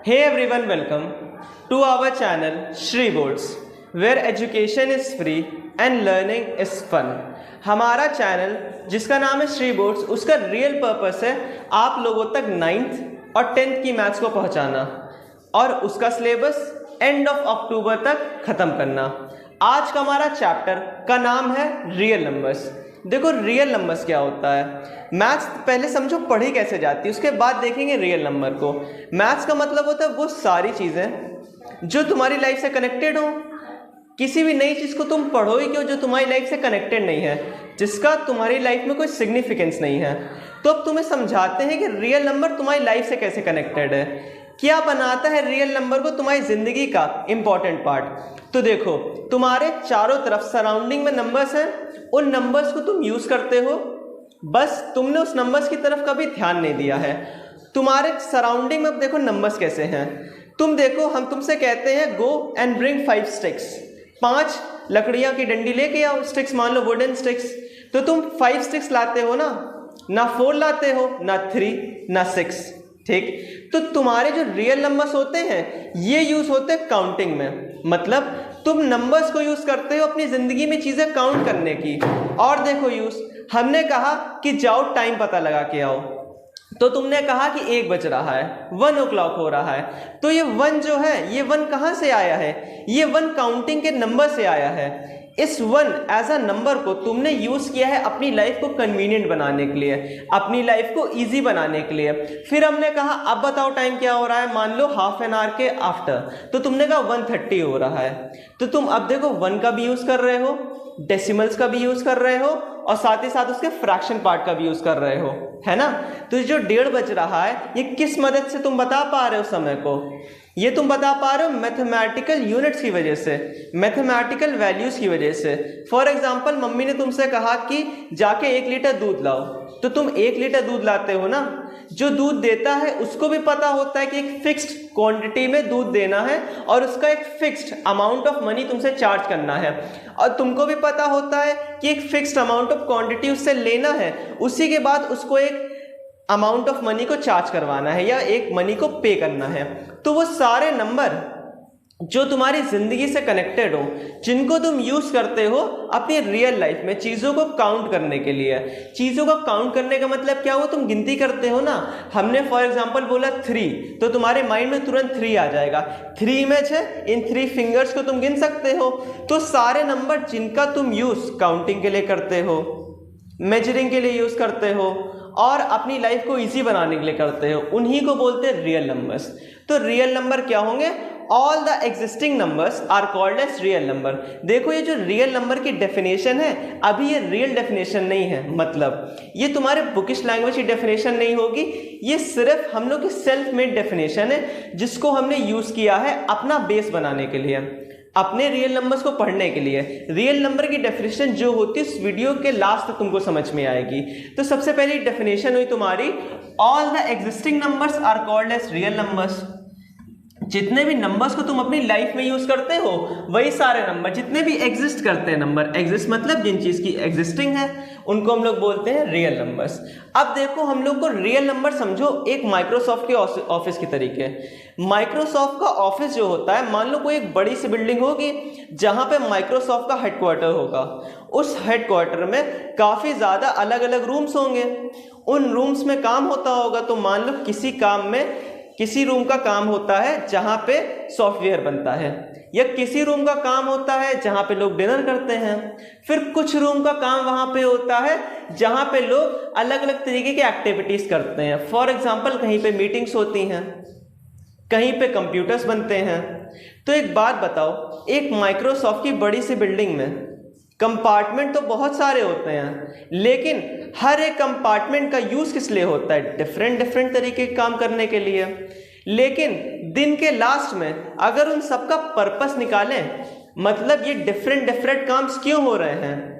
Hey everyone, welcome to our channel Shri Boards, where education is free and learning is fun. हमारा channel जिसका नाम है Shri boards, उसका real purpose है आप लोगों तक 9th और 10th की मैथ्स को पहुंचाना और उसका सिलेबस एंड ऑफ अक्टूबर तक ख़त्म करना। आज का हमारा चैप्टर का नाम है रियल नंबर्स। देखो रियल नंबर्स क्या होता है, मैथ्स पहले समझो पढ़ी कैसे जाती है, उसके बाद देखेंगे रियल नंबर को। मैथ्स का मतलब होता है वो सारी चीज़ें जो तुम्हारी लाइफ से कनेक्टेड हो। किसी भी नई चीज़ को तुम पढ़ो ही क्यों जो तुम्हारी लाइफ से कनेक्टेड नहीं है, जिसका तुम्हारी लाइफ में कोई सिग्निफिकेंस नहीं है। तो अब तुम्हें समझाते हैं कि रियल नंबर तुम्हारी लाइफ से कैसे कनेक्टेड है, क्या बनाता है रियल नंबर को तुम्हारी ज़िंदगी का इम्पॉर्टेंट पार्ट। तो देखो तुम्हारे चारों तरफ सराउंडिंग में नंबर्स हैं, उन नंबर्स को तुम यूज़ करते हो, बस तुमने उस नंबर्स की तरफ कभी ध्यान नहीं दिया है। तुम्हारे सराउंडिंग में देखो नंबर्स कैसे हैं। तुम देखो हम तुमसे कहते हैं गो एंड ब्रिंग 5 स्टिक्स, 5 लकड़ियाँ की डंडी लेके आओ, स्टिक्स मान लो वुडन स्टिक्स। तो तुम 5 स्टिक्स लाते हो ना 4 लाते हो, ना 3 ना 6, ठीक। तो तुम्हारे जो रियल नंबर्स होते हैं ये यूज़ होते हैं काउंटिंग में, मतलब तुम नंबर्स को यूज़ करते हो अपनी ज़िंदगी में चीज़ें काउंट करने की। और देखो यूज़, हमने कहा कि जाओ टाइम पता लगा के आओ, तो तुमने कहा कि 1 बज रहा है, 1 o'clock हो रहा है। तो ये 1 जो है, ये 1 कहाँ से आया है, ये 1 काउंटिंग के नंबर से आया है। इस 1 एज अ नंबर को तुमने यूज़ किया है अपनी लाइफ को कन्वीनियंट बनाने के लिए, अपनी लाइफ को ईजी बनाने के लिए। फिर हमने कहा अब बताओ टाइम क्या हो रहा है, मान लो हाफ एन आवर के आफ्टर, तो तुमने कहा 1:30 हो रहा है। तो तुम अब देखो 1 का भी यूज़ कर रहे हो, डेसिमल्स का भी यूज़ कर रहे हो और साथ ही साथ उसके फ्रैक्शन पार्ट का भी यूज़ कर रहे हो, है ना। तो जो 1:30 बज रहा है ये किस मदद से तुम बता पा रहे हो समय को, ये तुम बता पा रहे हो मैथमेटिकल यूनिट्स की वजह से, मैथमेटिकल वैल्यूज़ की वजह से। फॉर एग्जांपल मम्मी ने तुमसे कहा कि जाके 1 लीटर दूध लाओ, तो तुम 1 लीटर दूध लाते हो ना। जो दूध देता है उसको भी पता होता है कि एक फिक्स्ड क्वांटिटी में दूध देना है और उसका एक फिक्स्ड अमाउंट ऑफ मनी तुमसे चार्ज करना है, और तुमको भी पता होता है कि एक फिक्स्ड अमाउंट ऑफ क्वांटिटी उससे लेना है, उसी के बाद उसको एक अमाउंट ऑफ मनी को चार्ज करवाना है या एक मनी को पे करना है। तो वो सारे नंबर जो तुम्हारी ज़िंदगी से कनेक्टेड हो, जिनको तुम यूज़ करते हो अपनी रियल लाइफ में चीज़ों को काउंट करने के लिए। चीज़ों को काउंट करने का मतलब क्या हुआ, तुम गिनती करते हो ना। हमने फॉर एग्जांपल बोला 3, तो तुम्हारे माइंड में तुरंत 3 आ जाएगा। 3 इमेज है, इन 3 फिंगर्स को तुम गिन सकते हो। तो सारे नंबर जिनका तुम यूज़ काउंटिंग के लिए करते हो, मेजरिंग के लिए यूज़ करते हो और अपनी लाइफ को इजी बनाने के लिए करते हो, उन्हीं को बोलते हैं रियल नंबर्स। तो रियल नंबर क्या होंगे, all the existing numbers are called as real number. देखो ये जो रियल नंबर की डेफिनेशन है, अभी ये रियल डेफिनेशन नहीं है, मतलब ये तुम्हारे बुकिश लैंग्वेज की डेफिनेशन नहीं होगी, ये सिर्फ हम लोग की सेल्फ मेड डेफिनेशन है जिसको हमने यूज़ किया है अपना बेस बनाने के लिए, अपने रियल नंबर्स को पढ़ने के लिए। रियल नंबर की डेफिनेशन जो होती है इस वीडियो के लास्ट तक तुमको समझ में आएगी। तो सबसे पहली डेफिनेशन हुई तुम्हारी, all the existing numbers are called as real numbers. जितने भी नंबर्स को तुम अपनी लाइफ में यूज करते हो वही सारे नंबर जितने भी एग्जिस्ट करते हैं, नंबर एग्जिस्ट मतलब जिन चीज की एग्जिस्टिंग है, उनको हम लोग बोलते हैं रियल नंबर्स। अब देखो हम लोग को रियल नंबर समझो एक माइक्रोसॉफ्ट के ऑफिस की तरीके। माइक्रोसॉफ्ट का ऑफिस जो होता है, मान लो कोई एक बड़ी सी बिल्डिंग होगी जहां पे माइक्रोसॉफ्ट का हेडक्वार्टर होगा। उस हेडक्वार्टर में काफी ज्यादा अलग अलग रूम्स होंगे, उन रूम्स में काम होता होगा। तो मान लो किसी रूम का काम होता है जहां पे सॉफ्टवेयर बनता है, या किसी रूम का काम होता है जहां पे लोग डिनर करते हैं। फिर कुछ रूम का काम वहां पे होता है जहां पे लोग अलग अलग तरीके की एक्टिविटीज करते हैं। फॉर एग्जांपल कहीं पे मीटिंग्स होती हैं, कहीं पे कंप्यूटर्स बनते हैं। तो एक बात बताओ, एक माइक्रोसॉफ्ट की बड़ी सी बिल्डिंग में कंपार्टमेंट तो बहुत सारे होते हैं, लेकिन हर एक कंपार्टमेंट का यूज किस लिए होता है, डिफरेंट तरीके के काम करने के लिए। लेकिन दिन के लास्ट में अगर उन सबका पर्पस निकालें, मतलब ये डिफरेंट काम्स क्यों हो रहे हैं,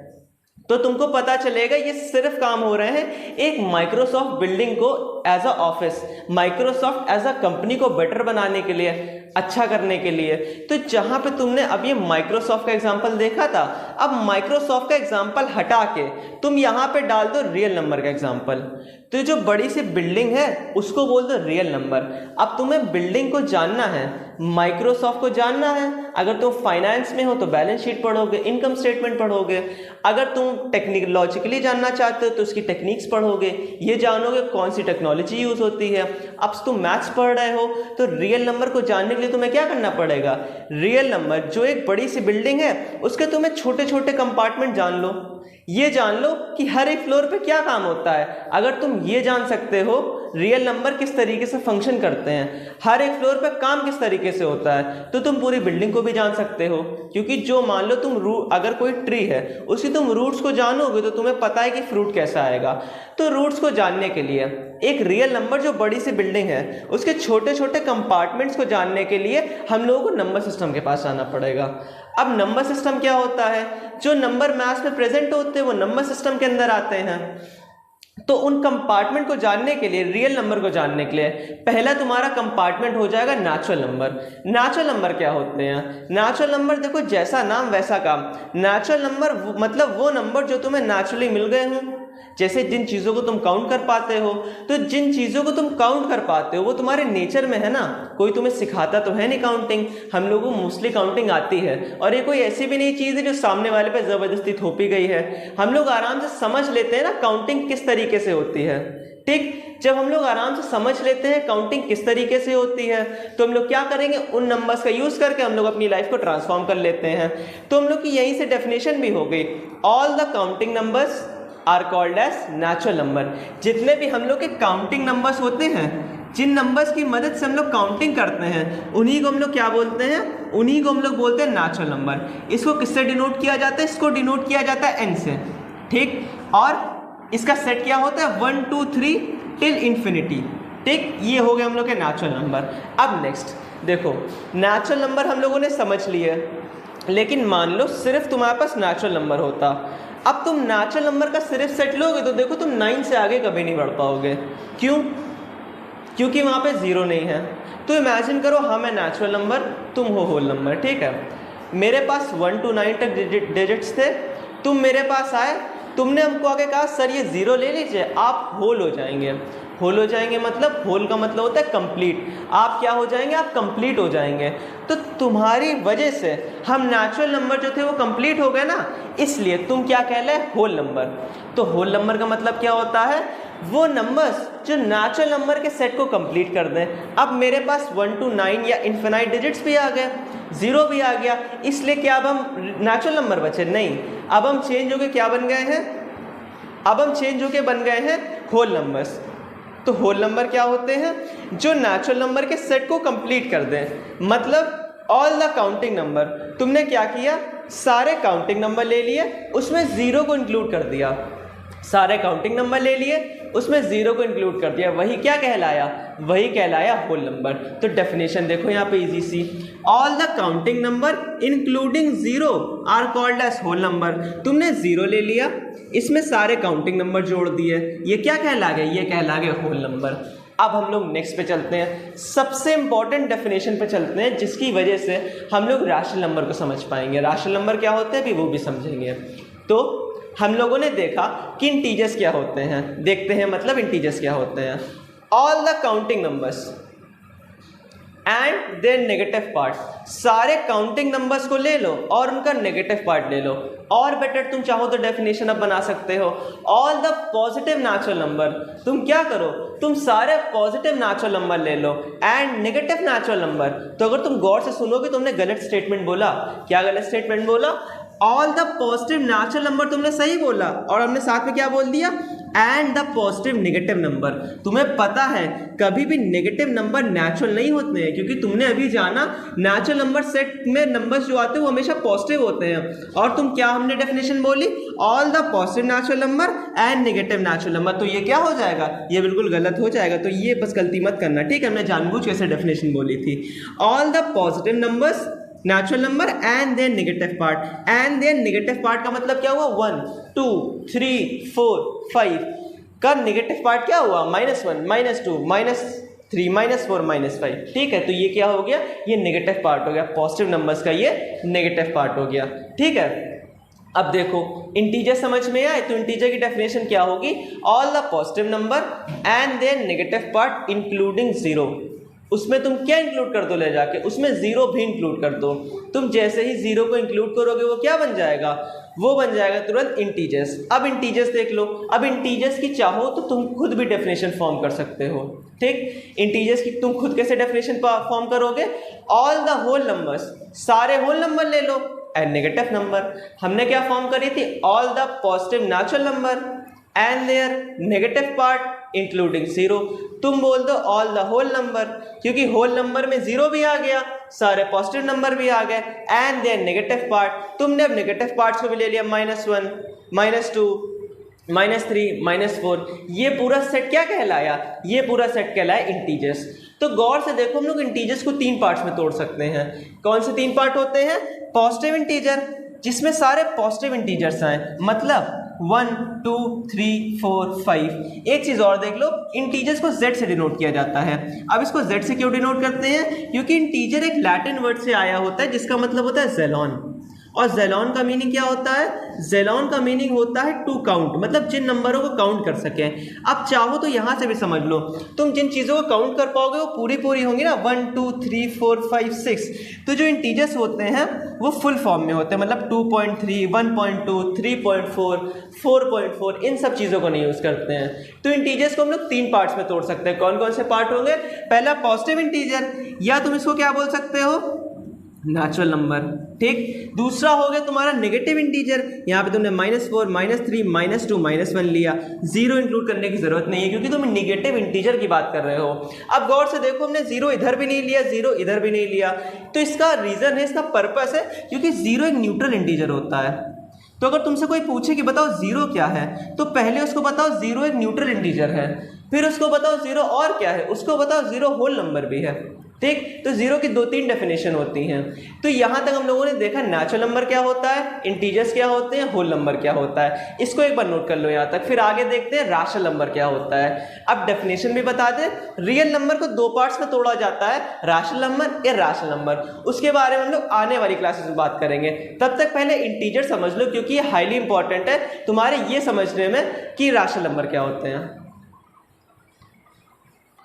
तो तुमको पता चलेगा ये सिर्फ काम हो रहे हैं एक माइक्रोसॉफ्ट बिल्डिंग को as a office, Microsoft as a company को बेटर बनाने के लिए, अच्छा करने के लिए। तो जहां पे तुमने अब ये माइक्रोसॉफ्ट का एग्जांपल देखा था, अब माइक्रोसॉफ्ट का एग्जांपल हटा के तुम यहां पे डाल दो रियल नंबर का एग्जांपल। तो जो बड़ी सी बिल्डिंग है उसको बोल दो रियल नंबर। अब तुम्हें बिल्डिंग को जानना है, माइक्रोसॉफ्ट को जानना है। अगर तुम फाइनेंस में हो तो बैलेंस शीट पढ़ोगे, इनकम स्टेटमेंट पढ़ोगे। अगर तुम टेक्नोलॉजिकली जानना चाहते हो तो उसकी टेक्निक्स पढ़ोगे, ये जानोगे कौन सी टेक्नोलॉजी यूज़ होती है। अब तुम मैथ्स पढ़ रहे हो तो रियल नंबर को जानने के लिए तुम्हें क्या करना पड़ेगा, रियल नंबर जो एक बड़ी सी बिल्डिंग है उसके तुम्हें छोटे छोटे कंपार्टमेंट जान लो। ये जान लो कि हर एक फ्लोर पे क्या काम होता है। अगर तुम ये जान सकते हो रियल नंबर किस तरीके से फंक्शन करते हैं, हर एक फ्लोर पे काम किस तरीके से होता है, तो तुम पूरी बिल्डिंग को भी जान सकते हो। क्योंकि जो मान लो तुम अगर कोई ट्री है उसकी तुम रूट्स को जानोगे तो तुम्हें पता है कि फ्रूट कैसा आएगा। तो रूट्स को जानने के लिए एक रियल नंबर जो बड़ी सी बिल्डिंग है उसके छोटे छोटे कंपार्टमेंट्स को जानने के लिए हम लोगों को नंबर सिस्टम के पास आना पड़ेगा। अब नंबर सिस्टम क्या होता है, जो नंबर मैथ्स में प्रेजेंट होते हैं वो नंबर सिस्टम के अंदर आते हैं। तो उन कंपार्टमेंट को जानने के लिए, रियल नंबर को जानने के लिए, पहला तुम्हारा कंपार्टमेंट हो जाएगा नेचुरल नंबर। नेचुरल नंबर क्या होते हैं, नेचुरल नंबर देखो जैसा नाम वैसा काम। नेचुरल नंबर मतलब वो नंबर जो तुम्हें नेचुरली मिल गए हों। जैसे जिन चीज़ों को तुम काउंट कर पाते हो, तो जिन चीज़ों को तुम काउंट कर पाते हो वो तुम्हारे नेचर में है ना। कोई तुम्हें सिखाता तो है नहीं काउंटिंग, हम लोगों को मोस्टली काउंटिंग आती है। और ये कोई ऐसी भी नहीं चीज़ है जो सामने वाले पे ज़बरदस्ती थोपी गई है। हम लोग आराम से समझ लेते हैं ना काउंटिंग किस तरीके से होती है। ठीक, जब हम लोग आराम से समझ लेते हैं काउंटिंग किस तरीके से होती है तो हम लोग क्या करेंगे, उन नंबर्स का यूज़ करके हम लोग अपनी लाइफ को ट्रांसफॉर्म कर लेते हैं। तो हम लोग की यहीं से डेफिनेशन भी हो गई, all the counting numbers are called as natural number. जितने भी हम लोग के काउंटिंग नंबर्स होते हैं, जिन नंबर्स की मदद से हम लोग काउंटिंग करते हैं, उन्हीं को हम लोग क्या बोलते हैं, उन्हीं को हम लोग बोलते हैं नेचुरल नंबर। इसको किससे डिनोट किया जाता है, इसको डिनोट किया जाता है एन से। ठीक, और इसका सेट क्या होता है 1 2 3 टिल इन्फिनिटी। ठीक, ये हो गए हम लोग के नेचुरल नंबर। अब नेक्स्ट देखो, नेचुरल नंबर हम लोगों ने समझ लिए, लेकिन मान लो सिर्फ तुम्हारे पास नेचुरल नंबर होता। अब तुम नेचुरल नंबर का सिर्फ सेट लोगे तो देखो तुम 9 से आगे कभी नहीं बढ़ पाओगे। क्यों? क्योंकि वहाँ पे ज़ीरो नहीं है। तो इमेजिन करो हम है नेचुरल नंबर, तुम हो होल नंबर। ठीक है, मेरे पास 1 to 9 तक डिजिट्स थे, तुम मेरे पास आए, तुमने हमको आगे कहा सर ये ज़ीरो ले लीजिए, आप होल हो जाएंगे। होल हो जाएंगे मतलब, होल का मतलब होता है कंप्लीट। आप क्या हो जाएंगे, आप कंप्लीट हो जाएंगे। तो तुम्हारी वजह से हम नेचुरल नंबर जो थे वो कंप्लीट हो गए ना, इसलिए तुम क्या कहलाए, होल नंबर। तो होल नंबर का मतलब क्या होता है, वो नंबर्स जो नेचुरल नंबर के सेट को कंप्लीट कर दें। अब मेरे पास 1 to 9 या इन्फिनाइट डिजिट्स भी आ गए, ज़ीरो भी आ गया, इसलिए क्या अब हम नेचुरल नंबर बचे नहीं, अब हम चेंज होके क्या बन गए हैं, अब हम चेंज होके बन गए हैं होल नंबर्स। तो होल नंबर क्या होते हैं, जो नेचुरल नंबर के सेट को कंप्लीट कर दें। मतलब ऑल द काउंटिंग नंबर, तुमने क्या किया, सारे काउंटिंग नंबर ले लिए, उसमें ज़ीरो को इंक्लूड कर दिया। सारे काउंटिंग नंबर ले लिए, उसमें ज़ीरो को इंक्लूड कर दिया, वही क्या कहलाया, वही कहलाया होल नंबर। तो डेफिनेशन देखो यहाँ पे easy see, all the counting number including zero are called as whole number. तुमने ज़ीरो ले लिया, इसमें सारे काउंटिंग नंबर जोड़ दिए, ये क्या कहला गए, ये कहला गए होल नंबर। अब हम लोग नेक्स्ट पे चलते हैं, सबसे इंपॉर्टेंट डेफिनेशन पे चलते हैं, जिसकी वजह से हम लोग रैशनल नंबर को समझ पाएंगे। रैशनल नंबर क्या होते हैं भी वो भी समझेंगे। तो हम लोगों ने देखा कि इंटीजर्स क्या होते हैं, देखते हैं मतलब इंटीजर्स क्या होते हैं। All the counting numbers and their negative part, सारे काउंटिंग नंबर्स को ले लो और उनका नेगेटिव पार्ट ले लो। और बेटर तुम चाहो तो डेफिनेशन अब बना सकते हो, all the positive natural number. तुम क्या करो, तुम सारे पॉजिटिव नेचुरल नंबर ले लो एंड नेगेटिव नेचुरल नंबर। तो अगर तुम गौर से सुनोगे, तुमने गलत स्टेटमेंट बोला। क्या गलत स्टेटमेंट बोला, all the positive natural number तुमने सही बोला, और हमने साथ में क्या बोल दिया, and the positive negative number. तुम्हें पता है कभी भी नेगेटिव नंबर नेचुरल नहीं होते हैं, क्योंकि तुमने अभी जाना नेचुरल नंबर सेट में नंबर्स जो आते हैं वो हमेशा पॉजिटिव होते हैं। और तुम क्या हमने डेफिनेशन बोली, all the positive natural number and negative natural number. तो ये क्या हो जाएगा, ये बिल्कुल गलत हो जाएगा। तो ये बस गलती मत करना, ठीक है, हमने जानबूझ कैसे डेफिनेशन बोली थी। All the positive numbers natural number and their negative part. And their negative part का मतलब क्या हुआ, 1 2 3 4 5 का नेगेटिव पार्ट क्या हुआ, -1 -2 -3 -4 -5। ठीक है, तो ये क्या हो गया, ये नेगेटिव पार्ट हो गया, पॉजिटिव नंबर्स का ये नेगेटिव पार्ट हो गया। ठीक है, अब देखो इंटीजर समझ में आए तो इंटीजर की डेफिनेशन क्या होगी, all the positive number and their negative part including zero. उसमें तुम क्या इंक्लूड कर दो ले जाके, उसमें जीरो भी इंक्लूड कर दो। तुम जैसे ही जीरो को इंक्लूड करोगे वो क्या बन जाएगा, वो बन जाएगा तुरंत इंटीजर्स। अब इंटीजर्स देख लो, अब इंटीजर्स की चाहो तो तुम खुद भी डेफिनेशन फॉर्म कर सकते हो। ठीक, इंटीजर्स की तुम खुद कैसे डेफिनेशन फॉर्म करोगे, ऑल द होल नंबर्स, सारे होल नंबर ले लो एंड नेगेटिव नंबर। हमने क्या फॉर्म करी थी, all the positive natural number and their negative part including zero. तुम बोल दो ऑल द होल नंबर, क्योंकि होल नंबर में जीरो भी आ गया, सारे पॉजिटिव नंबर भी आ गए एंड देयर नेगेटिव पार्ट। तुमने अब नेगेटिव पार्ट्स को भी ले लिया, -1, -2, -3, -4। ये पूरा सेट क्या कहलाया, ये पूरा सेट कहलाया इंटीजर्स। तो गौर से देखो, हम लोग इंटीजर्स को 3 पार्ट्स में तोड़ सकते हैं। कौन से 3 पार्ट होते हैं, पॉजिटिव इंटीजर जिसमें सारे पॉजिटिव इंटीजर्स आए, मतलब 1, 2, 3, 4, 5। एक चीज और देख लो, इंटीजर्स को z से डिनोट किया जाता है। अब इसको z से क्यों डिनोट करते हैं, क्योंकि इंटीजर एक लैटिन वर्ड से आया होता है जिसका मतलब होता है ज़ेलॉन। और ज़ेलॉन का मीनिंग क्या होता है, ज़ेलॉन का मीनिंग होता है टू काउंट, मतलब जिन नंबरों को काउंट कर सकें। अब चाहो तो यहाँ से भी समझ लो, तुम जिन चीज़ों को काउंट कर पाओगे वो पूरी होंगी ना, 1, 2, 3, 4, 5, 6। तो जो इंटीजर्स होते हैं वो फुल फॉर्म में होते हैं, मतलब 2.3, 1.2, 3.4, 4.4, इन सब चीज़ों को नहीं यूज़ करते हैं। तो इंटीजर्स को हम लोग 3 पार्ट्स में तोड़ सकते हैं। कौन कौन से पार्ट होंगे, पहला पॉजिटिव इंटीजर, या तुम इसको क्या बोल सकते हो, नेचुरल नंबर। ठीक, दूसरा हो गया तुम्हारा नेगेटिव इंटीजर, यहाँ पे तुमने -4, -3, -2, -1 लिया, जीरो इंक्लूड करने की जरूरत नहीं है क्योंकि तुम नेगेटिव इंटीजर की बात कर रहे हो। अब गौर से देखो, हमने जीरो इधर भी नहीं लिया, जीरो इधर भी नहीं लिया। तो इसका रीजन है, इसका पर्पस है, क्योंकि जीरो एक न्यूट्रल इंटीजर होता है। तो अगर तुमसे कोई पूछे कि बताओ जीरो क्या है, तो पहले उसको बताओ जीरो एक न्यूट्रल इंटीजर है, फिर उसको बताओ जीरो और क्या है, उसको बताओ जीरो होल नंबर भी है। ठीक, तो जीरो की 2-3 डेफिनेशन होती हैं। तो यहाँ तक हम लोगों ने देखा नेचुरल नंबर क्या होता है, इंटीजर्स क्या होते हैं, होल नंबर क्या होता है। इसको एक बार नोट कर लो यहाँ तक, फिर आगे देखते हैं रैशनल नंबर क्या होता है। अब डेफिनेशन भी बता दें, रियल नंबर को 2 पार्ट्स में तोड़ा जाता है, रैशनल नंबर, इरैशनल नंबर। उसके बारे में हम लोग आने वाली क्लासेस में बात करेंगे। तब तक पहले इंटीजर समझ लो, क्योंकि ये हाईली इंपॉर्टेंट है तुम्हारे ये समझने में कि रैशनल नंबर क्या होते हैं।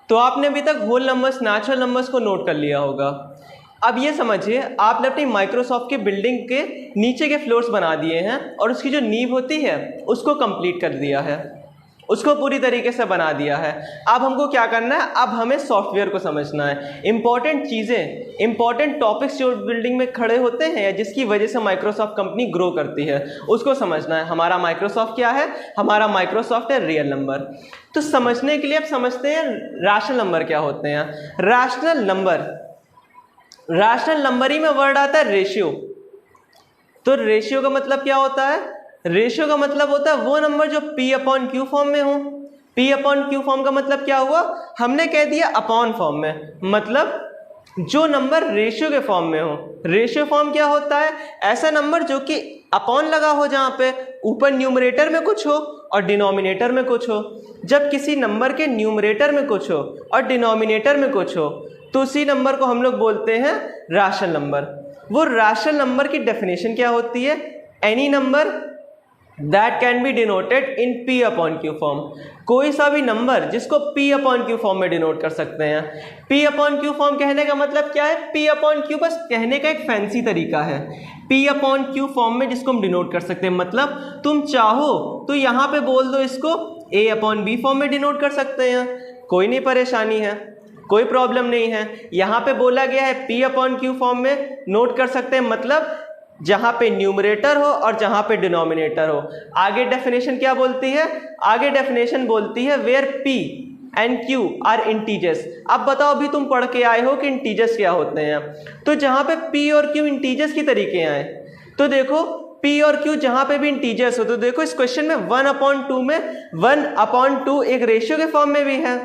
तो आपने अभी तक होल नंबर्स, नेचुरल नंबर्स को नोट कर लिया होगा। अब ये समझिए, आपने अपनी माइक्रोसॉफ्ट की बिल्डिंग के नीचे के फ्लोर्स बना दिए हैं और उसकी जो नींव होती है उसको कंप्लीट कर दिया है, उसको पूरी तरीके से बना दिया है। अब हमको क्या करना है, अब हमें सॉफ्टवेयर को समझना है। इंपॉर्टेंट चीज़ें, इंपॉर्टेंट टॉपिक्स जो बिल्डिंग में खड़े होते हैं या जिसकी वजह से माइक्रोसॉफ्ट कंपनी ग्रो करती है, उसको समझना है। हमारा माइक्रोसॉफ्ट क्या है, हमारा माइक्रोसॉफ्ट है रियल नंबर। तो समझने के लिए अब समझते हैं रैशनल नंबर क्या होते हैं। रैशनल नंबर ही में वर्ड आता है रेशियो। तो रेशियो का मतलब क्या होता है, रेशियो का मतलब होता है वो नंबर जो P/Q फॉर्म में हो। P/Q फॉर्म का मतलब क्या हुआ, हमने कह दिया अपॉन फॉर्म में, मतलब जो नंबर रेशियो के फॉर्म में हो। रेशियो फॉर्म क्या होता है, ऐसा नंबर जो कि अपॉन लगा हो, जहाँ पे ऊपर न्यूमरेटर में कुछ हो और डिनोमिनेटर में कुछ हो। जब किसी नंबर के न्यूमरेटर में कुछ हो और डिनोमिनेटर में कुछ हो तो उसी नंबर को हम लोग बोलते हैं रैशनल नंबर। वो रैशनल नंबर की डेफिनेशन क्या होती है, any number that can be denoted in P/Q form. कोई सा भी नंबर जिसको P/Q फॉर्म में डिनोट कर सकते हैं। P/Q फॉर्म कहने का मतलब क्या है, P/Q बस कहने का एक फैंसी तरीका है। P/Q फॉर्म में जिसको हम डिनोट कर सकते हैं, मतलब तुम चाहो तो यहाँ पे बोल दो इसको A/B फॉर्म में डिनोट कर सकते हैं, कोई नहीं परेशानी है, कोई प्रॉब्लम नहीं है। यहाँ पे बोला गया है P/Q फॉर्म में नोट कर सकते हैं, मतलब जहाँ पे न्यूमरेटर हो और जहाँ पे डिनोमिनेटर हो। आगे डेफिनेशन क्या बोलती है, आगे डेफिनेशन बोलती है where P and Q are integers. अब बताओ, अभी तुम पढ़ के आए हो कि इंटीजर्स क्या होते हैं। तो जहाँ पे P और Q इंटीजर्स की तरीके आए, तो देखो P और Q जहाँ पे भी इंटीजर्स हो, तो देखो इस क्वेश्चन में 1/2 में 1/2 एक रेशियो के फॉर्म में भी है,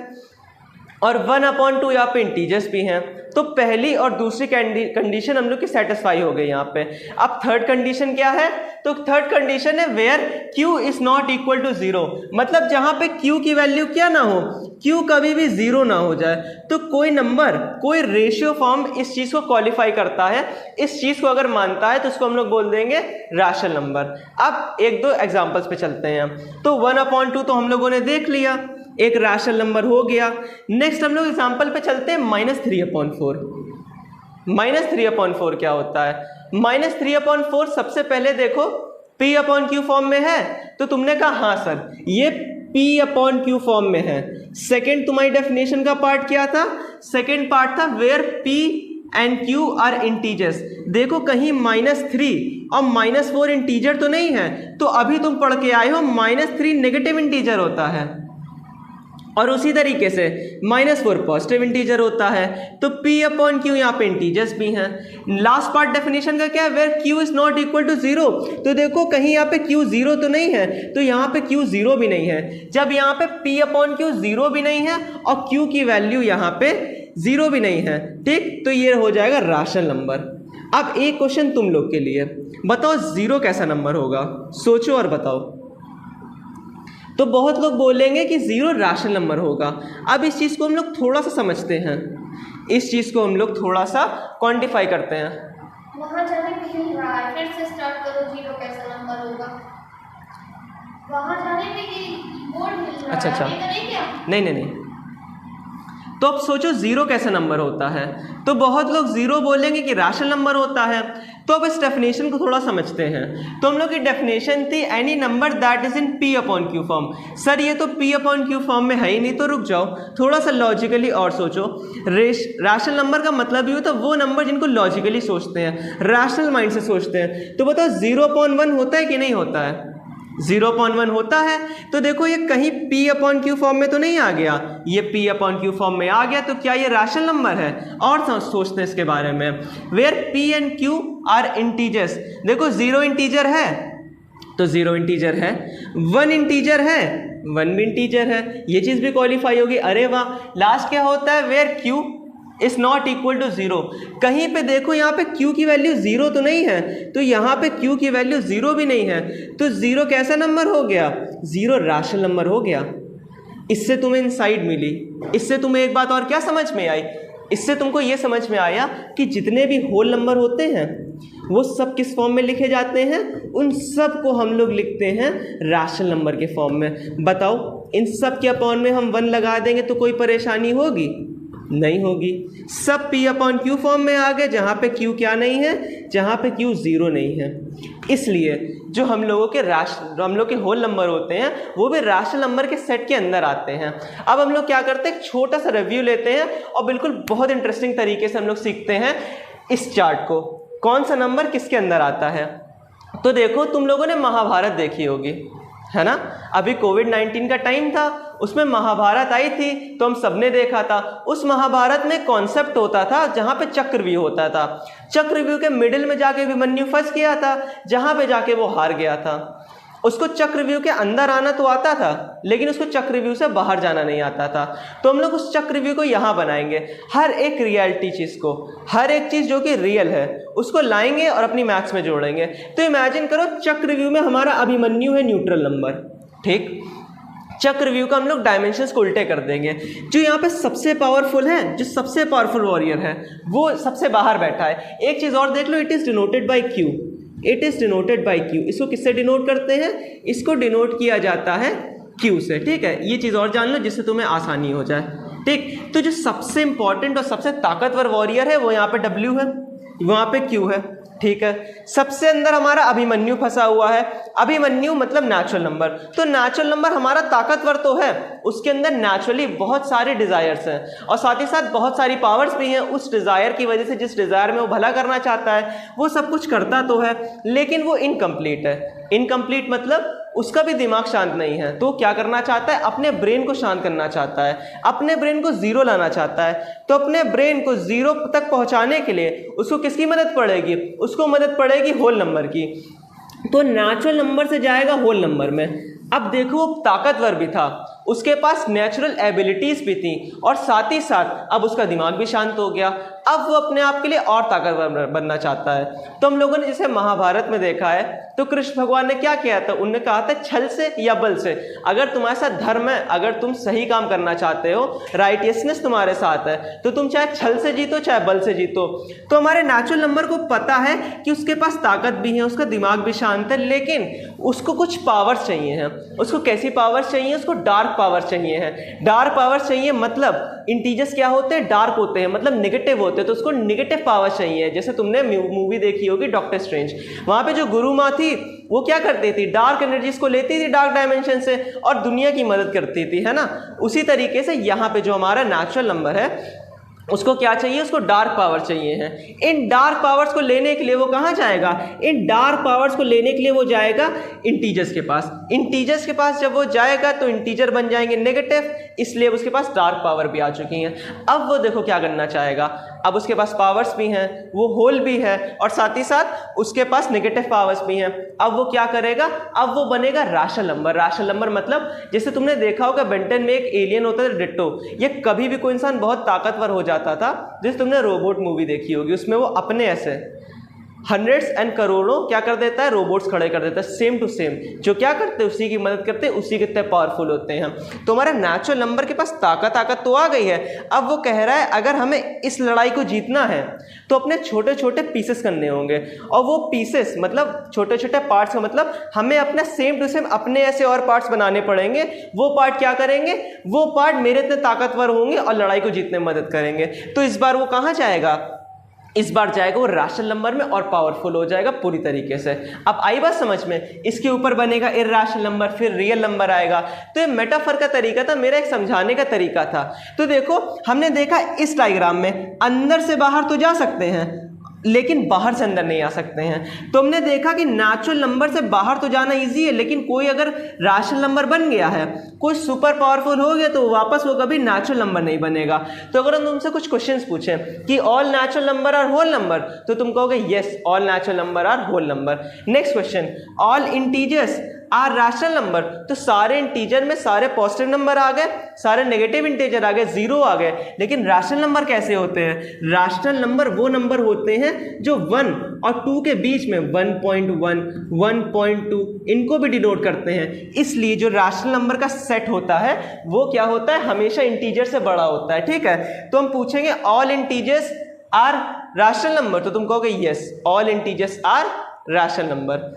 और 1/2 यहाँ पे इंटीजर्स भी हैं, तो पहली और दूसरी कंडीशन हम लोग की सेटिस्फाई हो गई यहाँ पे। अब थर्ड कंडीशन क्या है? तो थर्ड कंडीशन है where q is not equal to 0, मतलब जहां पे q की वैल्यू क्या ना हो, q कभी भी 0 ना हो जाए। तो कोई नंबर, कोई रेशियो फॉर्म इस चीज को क्वालिफाई करता है, इस चीज को अगर मानता है तो उसको हम लोग बोल देंगे रैशनल नंबर। अब एक दो एग्जांपल्स पे चलते हैं। तो 1/2 तो हम लोगों ने देख लिया, एक रैशनल नंबर हो गया। नेक्स्ट हम लोग एग्जांपल पे चलते हैं -3/4। -3/4 क्या होता है? -3/4 सबसे पहले देखो P/Q फॉर्म में है, तो तुमने कहा हाँ सर ये P/Q फॉर्म में है। सेकेंड तुम्हारी डेफिनेशन का पार्ट क्या था? सेकेंड पार्ट था where P and Q are integers. देखो कहीं -3 और -4 इंटीजर तो नहीं है, तो अभी तुम पढ़ के आए हो -3 नेगेटिव इंटीजर होता है और उसी तरीके से -4 पॉजिटिव इंटीजर होता है। तो P/Q यहाँ पे इंटीजर्स भी हैं। लास्ट पार्ट डेफिनेशन का क्या है? Where Q is not equal to 0। तो देखो कहीं यहाँ पे Q 0 तो नहीं है, तो यहाँ पे Q 0 भी नहीं है। जब यहाँ पे P/Q 0 भी नहीं है और Q की वैल्यू यहाँ पे 0 भी नहीं है, ठीक, तो ये हो जाएगा रैशनल नंबर। अब एक क्वेश्चन तुम लोग के लिए, बताओ 0 कैसा नंबर होगा? सोचो और बताओ। तो बहुत लोग बोलेंगे कि 0 रैशनल नंबर होगा। अब इस चीज़ को हम लोग थोड़ा सा समझते हैं, इस चीज़ को हम लोग थोड़ा सा क्वांटिफाई करते हैं। वहाँ जाने पे हिल रहा है, फिर से स्टार्ट करो। 0 कैसा नंबर होगा? वहाँ जाने पे कीबोर्ड हिल रहा है। अच्छा, नहीं क्या? नहीं। तो अब सोचो 0 कैसा नंबर होता है? तो बहुत लोग 0 बोलेंगे कि रैशनल नंबर होता है। तो अब इस डेफिनेशन को थोड़ा समझते हैं। तो हम लोग की डेफिनेशन थी any number that is in P/Q form. Sir ये तो P/Q फॉर्म में है ही नहीं, तो रुक जाओ, थोड़ा सा लॉजिकली और सोचो। रैशनल नंबर का मतलब ये होता है वो नंबर जिनको लॉजिकली सोचते हैं, रैशनल माइंड से सोचते हैं। तो बताओ 0/1 होता है कि नहीं होता है? 0/1 होता है। तो देखो ये कहीं P/Q फॉर्म में तो नहीं आ गया, ये P/Q फॉर्म में आ गया, तो क्या ये रैशनल नंबर है? और सोचते हैं इसके बारे में। Where P and Q are integers. देखो 0 इंटीजर है तो 0 इंटीजर है, 1 इंटीजर है, 1 भी इंटीजर है, ये चीज़ भी क्वालिफाई होगी। अरे वाह। लास्ट क्या होता है? Where Q is not equal to 0। कहीं पे देखो यहाँ पे Q की वैल्यू 0 तो नहीं है, तो यहाँ पे Q की वैल्यू 0 भी नहीं है, तो 0 कैसा नंबर हो गया? 0 रैशनल नंबर हो गया। इससे तुम्हें इनसाइट मिली, इससे तुम्हें एक बात और क्या समझ में आई? इससे तुमको ये समझ में आया कि जितने भी होल नंबर होते हैं वो सब किस फॉर्म में लिखे जाते हैं? उन सब को हम लोग लिखते हैं रैशनल नंबर के फॉर्म में। बताओ इन सब के अपॉन में हम 1 लगा देंगे तो कोई परेशानी होगी? नहीं होगी। सब P/Q फॉर्म में आ गए, जहाँ पे Q क्या नहीं है, जहाँ पे Q 0 नहीं है। इसलिए जो हम लोग के होल नंबर होते हैं वो भी रैशनल नंबर के सेट के अंदर आते हैं। अब हम लोग क्या करते हैं, छोटा सा रिव्यू लेते हैं और बिल्कुल बहुत इंटरेस्टिंग तरीके से हम लोग सीखते हैं इस चार्ट को, कौन सा नंबर किसके अंदर आता है। तो देखो तुम लोगों ने महाभारत देखी होगी, है ना? अभी कोविड-19 का टाइम था, उसमें महाभारत आई थी तो हम सबने देखा था। उस महाभारत में कॉन्सेप्ट होता था जहाँ पे चक्रव्यूह होता था। चक्रव्यूह के मिडिल में जाके अभिमन्यु फंस गया था, जहाँ पे जाके वो हार गया था। उसको चक्रव्यूह के अंदर आना तो आता था, लेकिन उसको चक्रव्यूह से बाहर जाना नहीं आता था। तो हम लोग उस चक्रव्यूह को यहाँ बनाएंगे, हर एक रियलिटी चीज़ को, हर एक चीज़ जो कि रियल है उसको लाएंगे और अपनी मैथ्स में जोड़ेंगे। तो इमेजिन करो चक्रव्यूह में हमारा अभिमन्यु है न्यूट्रल नंबर, ठीक। चक्रव्यूह का हम लोग डायमेंशंस को उल्टे कर देंगे। जो यहाँ पे सबसे पावरफुल है, जो सबसे पावरफुल वॉरियर है, वो सबसे बाहर बैठा है। एक चीज़ और देख लो, it is denoted by Q। It is denoted by Q। इसको किससे डिनोट करते हैं? इसको डिनोट किया जाता है Q से, ठीक है। ये चीज़ और जान लो जिससे तुम्हें आसानी हो जाए, ठीक। तो जो सबसे इंपॉर्टेंट और सबसे ताकतवर वॉरियर है वो यहाँ पे W है, वहाँ पे Q है, ठीक है। सबसे अंदर हमारा अभिमन्यु फंसा हुआ है। अभिमन्यु मतलब नेचुरल नंबर। तो नेचुरल नंबर हमारा ताकतवर तो है, उसके अंदर नेचुरली बहुत सारे डिज़ायर्स हैं और साथ ही साथ बहुत सारी पावर्स भी हैं। उस डिज़ायर की वजह से, जिस डिज़ायर में वो भला करना चाहता है, वो सब कुछ करता तो है, लेकिन वो इनकम्प्लीट है। इनकम्प्लीट मतलब उसका भी दिमाग शांत नहीं है। तो क्या करना चाहता है? अपने ब्रेन को शांत करना चाहता है, अपने ब्रेन को 0 लाना चाहता है। तो अपने ब्रेन को 0 तक पहुंचाने के लिए उसको किसकी मदद पड़ेगी? उसको मदद पड़ेगी होल नंबर की। तो नेचुरल नंबर से जाएगा होल नंबर में। अब देखो वो ताकतवर भी था, उसके पास नेचुरल एबिलिटीज़ भी थी और साथ ही साथ अब उसका दिमाग भी शांत हो गया। अब वो अपने आप के लिए और ताकतवर बनना चाहता है। तो हम लोगों ने जैसे महाभारत में देखा है तो कृष्ण भगवान ने क्या किया था, उन्होंने कहा था छल से या बल से। अगर तुम्हारे साथ धर्म है, अगर तुम सही काम करना चाहते हो, राइटियसनेस तुम्हारे साथ है, तो तुम चाहे छल से जीतो चाहे बल से जीतो। तो हमारे नेचुरल नंबर को पता है कि उसके पास ताकत भी है, उसका दिमाग भी शांत है, लेकिन उसको कुछ पावर्स चाहिए हैं। उसको कैसी पावर्स चाहिए? उसको डार्क पावर्स चाहिए हैं। डार्क पावर्स चाहिए मतलब इंटीजर्स क्या होते हैं? डार्क होते हैं, मतलब नेगेटिव होते हैं, तो उसको नेगेटिव पावर चाहिए। जैसे तुमने मूवी देखी होगी डॉक्टर स्ट्रेंज, वहां पे जो गुरु माँ थी वो क्या करती थी? डार्क एनर्जीज को लेती थी डार्क डायमेंशन से और दुनिया की मदद करती थी, है ना। उसी तरीके से यहाँ पे जो हमारा नेचुरल नंबर है उसको क्या चाहिए? उसको डार्क पावर चाहिए है। इन डार्क पावर्स को लेने के लिए वो कहाँ जाएगा? इन डार्क पावर्स को लेने के लिए वो जाएगा इंटीजर्स के पास। इंटीजर्स के पास जब वो जाएगा तो इंटीजर बन जाएंगे नेगेटिव, इसलिए उसके पास डार्क पावर भी आ चुकी हैं। अब वो देखो क्या करना चाहेगा, अब उसके पास पावर्स भी हैं, वो होल भी है और साथ ही साथ उसके पास नेगेटिव पावर्स भी हैं। अब वो क्या करेगा? अब वो बनेगा राशनल नंबर। राशनल नंबर मतलब जैसे तुमने देखा होगा बेंटन में एक एलियन होता है डिट्टो, ये कभी भी कोई इंसान बहुत ताकतवर हो जाता था, जैसे तुमने रोबोट मूवी देखी होगी, उसमें वो अपने ऐसे हंड्रेड्स एंड करोड़ों क्या कर देता है? रोबोट्स खड़े कर देता है, सेम टू सेम। जो क्या करते हैं उसी की मदद करते हैं, उसी के इतने पावरफुल होते हैं। तो हमारा नेचुरल नंबर के पास ताकत तो आ गई है। अब वो कह रहा है अगर हमें इस लड़ाई को जीतना है तो अपने छोटे छोटे पीसेस करने होंगे, और वो पीसेस मतलब छोटे छोटे पार्ट्स का मतलब हमें अपना सेम टू सेम अपने ऐसे और पार्ट्स बनाने पड़ेंगे। वो पार्ट क्या करेंगे? वो पार्ट मेरे इतने ताकतवर होंगे और लड़ाई को जीतने में मदद करेंगे। तो इस बार वो कहाँ जाएगा? इस बार जाएगा वो राशनल नंबर में और पावरफुल हो जाएगा पूरी तरीके से। अब आई बात समझ में? इसके ऊपर बनेगा इर्राशनल नंबर, फिर रियल नंबर आएगा। तो ये मेटाफर का तरीका था, मेरा एक समझाने का तरीका था। तो देखो हमने देखा इस डायग्राम में अंदर से बाहर तो जा सकते हैं लेकिन बाहर से अंदर नहीं आ सकते हैं। तो हमने देखा कि नेचुरल नंबर से बाहर तो जाना इजी है, लेकिन कोई अगर राशनल नंबर बन गया है, कोई सुपर पावरफुल हो गया, तो वापस वो कभी नेचुरल नंबर नहीं बनेगा। तो अगर हम तुमसे कुछ क्वेश्चंस पूछें कि all natural number are whole number, तो तुम कहोगे yes all natural number are whole number. Next question, all integers are rational number, तो सारे इंटीजर में सारे पॉजिटिव नंबर आ गए, सारे नेगेटिव इंटीजर आ गए, जीरो आ गए। लेकिन रैशनल नंबर कैसे होते हैं? रैशनल नंबर वो नंबर होते हैं जो 1 और 2 के बीच में 1.1, 1.2 इनको भी डिनोट करते हैं। इसलिए जो रैशनल नंबर का सेट होता है वो क्या होता है? हमेशा इंटीजर से बड़ा होता है। ठीक है, तो हम पूछेंगे all integers are rational number, तो तुम कहोगे yes all integers are rational number.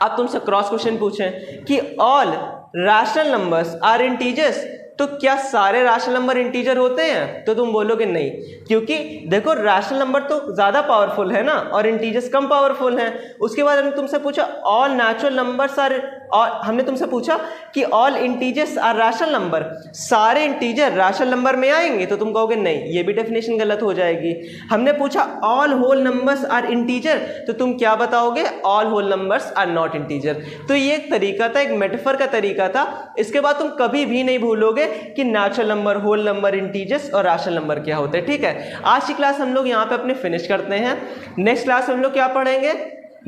अब तुमसे क्रॉस क्वेश्चन पूछें कि all rational numbers are integers, तो क्या सारे रैशनल नंबर इंटीजर होते हैं? तो तुम बोलोगे नहीं, क्योंकि देखो रैशनल नंबर तो ज़्यादा पावरफुल है ना और इंटीजर्स कम पावरफुल हैं। उसके बाद हमने तुमसे पूछा ऑल नेचुरल नंबर्स आर, और हमने तुमसे पूछा कि all integers are rational number, सारे इंटीजर रैशनल नंबर में आएंगे, तो तुम कहोगे नहीं, ये भी डेफिनेशन गलत हो जाएगी। हमने पूछा all whole numbers are integer, तो तुम क्या बताओगे? All whole numbers are not integer. तो ये एक तरीका था, एक मेटाफर का तरीका था। इसके बाद तुम कभी भी नहीं भूलोगे कि natural number, whole number, integers और रैशनल नंबर क्या होते हैं। ठीक है, आज की क्लास हम लोग यहाँ पे अपने फिनिश करते हैं। नेक्स्ट क्लास हम लोग क्या पढ़ेंगे?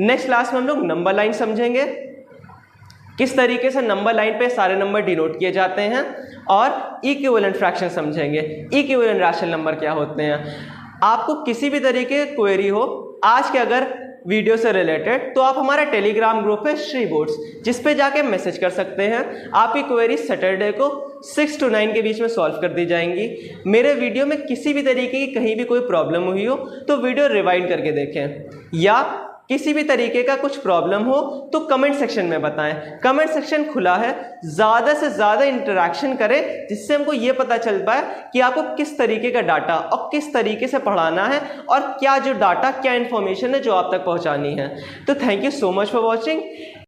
नेक्स्ट क्लास में हम लोग नंबर लाइन समझेंगे, किस तरीके से नंबर लाइन पे सारे नंबर डिनोट किए जाते हैं, और इक्विवेलेंट फ्रैक्शन समझेंगे, इक्विवेलेंट रैशनल नंबर क्या होते हैं। आपको किसी भी तरीके की क्वेरी हो आज के अगर वीडियो से रिलेटेड, तो आप हमारा टेलीग्राम ग्रुप है श्री बोर्ड्स, जिस पे जाके मैसेज कर सकते हैं। आपकी क्वेरी सैटरडे को 6 to 9 के बीच में सॉल्व कर दी जाएंगी। मेरे वीडियो में किसी भी तरीके की कहीं भी कोई प्रॉब्लम हुई हो तो वीडियो रिवाइंड करके देखें, या किसी भी तरीके का कुछ प्रॉब्लम हो तो कमेंट सेक्शन में बताएं। कमेंट सेक्शन खुला है, ज़्यादा से ज़्यादा इंटरेक्शन करें, जिससे हमको ये पता चल पाए कि आपको किस तरीके का डाटा और किस तरीके से पढ़ाना है, और क्या जो डाटा, क्या इन्फॉर्मेशन है जो आप तक पहुंचानी है। तो thank you so much for watching.